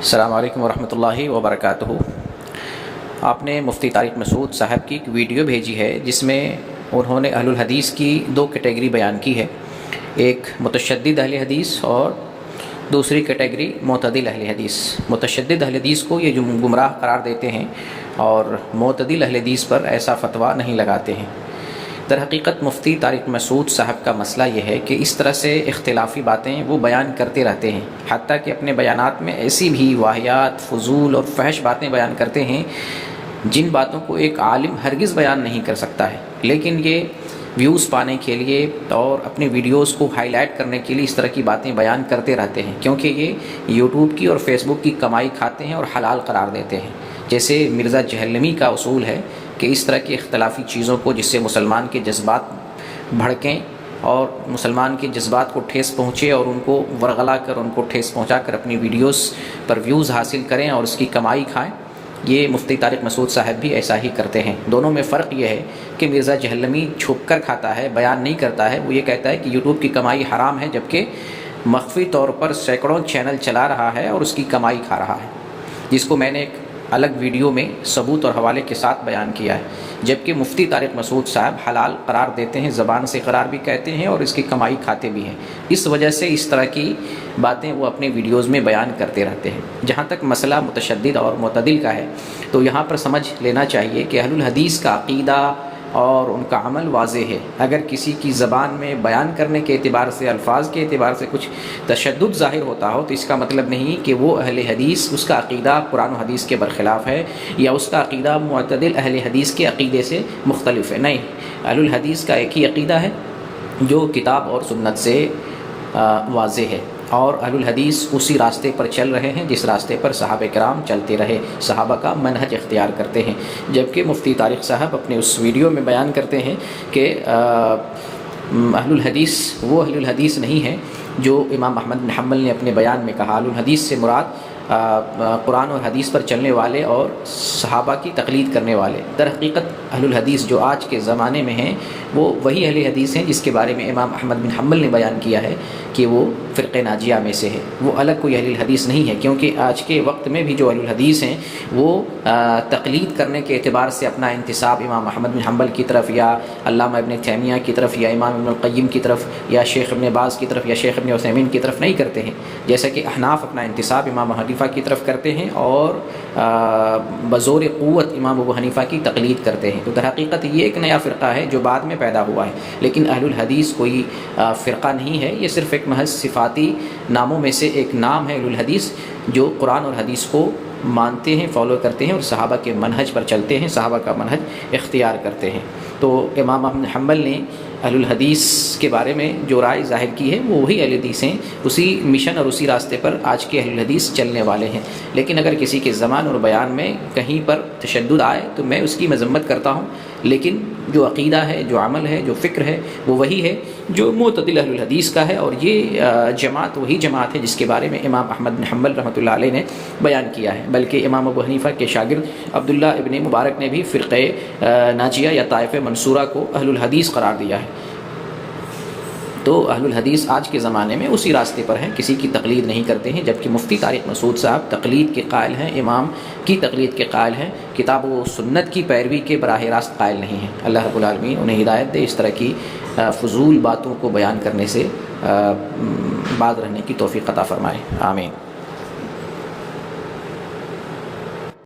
السلام علیکم ورحمۃ اللہ وبرکاتہ۔ آپ نے مفتی طارق مسعود صاحب کی ایک ویڈیو بھیجی ہے جس میں انہوں نے اہل الحدیث کی دو کیٹیگری بیان کی ہے، ایک متشدد اہل حدیث اور دوسری کیٹیگری معتدل اہل حدیث۔ متشدد اہل حدیث کو یہ جو گمراہ قرار دیتے ہیں اور معتدل اہل حدیث پر ایسا فتویٰ نہیں لگاتے ہیں۔ در حقیقت مفتی طارق مسعود صاحب کا مسئلہ یہ ہے کہ اس طرح سے اختلافی باتیں وہ بیان کرتے رہتے ہیں، حتیٰ کہ اپنے بیانات میں ایسی بھی واہیات، فضول اور فحش باتیں بیان کرتے ہیں جن باتوں کو ایک عالم ہرگز بیان نہیں کر سکتا ہے، لیکن یہ ویوز پانے کے لیے اور اپنے ویڈیوز کو ہائی لائٹ کرنے کے لیے اس طرح کی باتیں بیان کرتے رہتے ہیں، کیونکہ یہ یوٹیوب کی اور فیس بک کی کمائی کھاتے ہیں اور حلال قرار دیتے ہیں۔ جیسے مرزا جہلمی کا اصول ہے کہ اس طرح کی اختلافی چیزوں کو جس سے مسلمان کے جذبات بھڑکیں اور مسلمان کے جذبات کو ٹھیس پہنچے اور ان کو ورغلا کر ان کو ٹھیس پہنچا کر اپنی ویڈیوز پر ویوز حاصل کریں اور اس کی کمائی کھائیں، یہ مفتی طارق مسعود صاحب بھی ایسا ہی کرتے ہیں۔ دونوں میں فرق یہ ہے کہ مرزا جہلمی چھپ کر کھاتا ہے، بیان نہیں کرتا ہے۔ وہ یہ کہتا ہے کہ یوٹیوب کی کمائی حرام ہے، جبکہ مخفی طور پر سینکڑوں چینل چلا رہا ہے اور اس کی کمائی کھا رہا ہے، جس کو میں نے ایک الگ ویڈیو میں ثبوت اور حوالے کے ساتھ بیان کیا ہے۔ جبکہ مفتی طارق مسعود صاحب حلال قرار دیتے ہیں، زبان سے قرار بھی کہتے ہیں اور اس کی کمائی کھاتے بھی ہیں۔ اس وجہ سے اس طرح کی باتیں وہ اپنے ویڈیوز میں بیان کرتے رہتے ہیں۔ جہاں تک مسئلہ متشدد اور معتدل کا ہے تو یہاں پر سمجھ لینا چاہیے کہ اہل الحدیث کا عقیدہ اور ان کا عمل واضح ہے۔ اگر کسی کی زبان میں بیان کرنے کے اعتبار سے، الفاظ کے اعتبار سے کچھ تشدد ظاہر ہوتا ہو تو اس کا مطلب نہیں کہ وہ اہل حدیث، اس کا عقیدہ قرآن و حدیث کے برخلاف ہے یا اس کا عقیدہ معتدل اہل حدیث کے عقیدے سے مختلف ہے۔ نہیں، اہل الحدیث کا ایک ہی عقیدہ ہے جو کتاب اور سنت سے واضح ہے، اور اہل الحدیث اسی راستے پر چل رہے ہیں جس راستے پر صحابہ کرام چلتے رہے، صحابہ کا منہج اختیار کرتے ہیں۔ جبکہ مفتی طارق صاحب اپنے اس ویڈیو میں بیان کرتے ہیں کہ اہل الحدیث وہ اہل الحدیث نہیں ہیں جو امام احمد بن حنبل نے اپنے بیان میں کہا۔ اہل الحدیث سے مراد قرآن اور حدیث پر چلنے والے اور صحابہ کی تقلید کرنے والے۔ در حقیقت اہل الحدیث جو آج کے زمانے میں ہیں وہ وہی اہل حدیث ہیں جس کے بارے میں امام احمد بن حنبل نے بیان کیا ہے کہ وہ فرقہ ناجیہ میں سے ہے، وہ الگ کوئی اہل الحدیث نہیں ہے۔ کیونکہ آج کے وقت میں بھی جو اہل الحدیث ہیں وہ تقلید کرنے کے اعتبار سے اپنا انتساب امام احمد بن حنبل کی طرف یا علامہ ابن تیمیہ کی طرف یا امام ابن القیم کی طرف یا شیخ ابن باز کی طرف یا شیخ ابن عثیمین کی طرف نہیں کرتے ہیں، جیسا کہ احناف اپنا انتساب امام حنیفہ کی طرف کرتے ہیں اور بزور قوت امام ابو حنیفہ کی تقلید کرتے ہیں۔ تو در حقیقت یہ ایک نیا فرقہ ہے جو بعد میں پیدا ہوا ہے، لیکن اہل الحدیث کوئی فرقہ نہیں ہے، یہ صرف ایک محض صفاتی ناموں میں سے ایک نام ہے اہل الحدیث، جو قرآن اور حدیث کو مانتے ہیں، فالو کرتے ہیں اور صحابہ کے منہج پر چلتے ہیں، صحابہ کا منہج اختیار کرتے ہیں۔ تو امام احمد بن حنبل نے اہل الحدیث کے بارے میں جو رائے ظاہر کی ہے وہ وہی اہل حدیث ہیں، اسی مشن اور اسی راستے پر آج کے اہل الحدیث چلنے والے ہیں۔ لیکن اگر کسی کے زبان اور بیان میں کہیں پر تشدد آئے تو میں اس کی مذمت کرتا ہوں، لیکن جو عقیدہ ہے، جو عمل ہے، جو فکر ہے وہ وہی ہے جو معتدل اہل الحدیث کا ہے، اور یہ جماعت وہی جماعت ہے جس کے بارے میں امام احمد بن حنبل رحمۃ اللہ علیہ نے بیان کیا ہے۔ بلکہ امام ابو حنیفہ کے شاگرد عبداللہ ابن مبارک نے بھی فرقہ ناجیہ یا طائفہ منصورہ کو اہل الحدیث قرار دیا ہے۔ تو اہل الحدیث آج کے زمانے میں اسی راستے پر ہیں، کسی کی تقلید نہیں کرتے ہیں، جبکہ مفتی طارق مسعود صاحب تقلید کے قائل ہیں، امام کی تقلید کے قائل ہیں، کتاب و سنت کی پیروی کے براہ راست قائل نہیں ہیں۔ اللہ رب العالمین انہیں ہدایت دے، اس طرح کی فضول باتوں کو بیان کرنے سے باز رہنے کی توفیق عطا فرمائے، آمین۔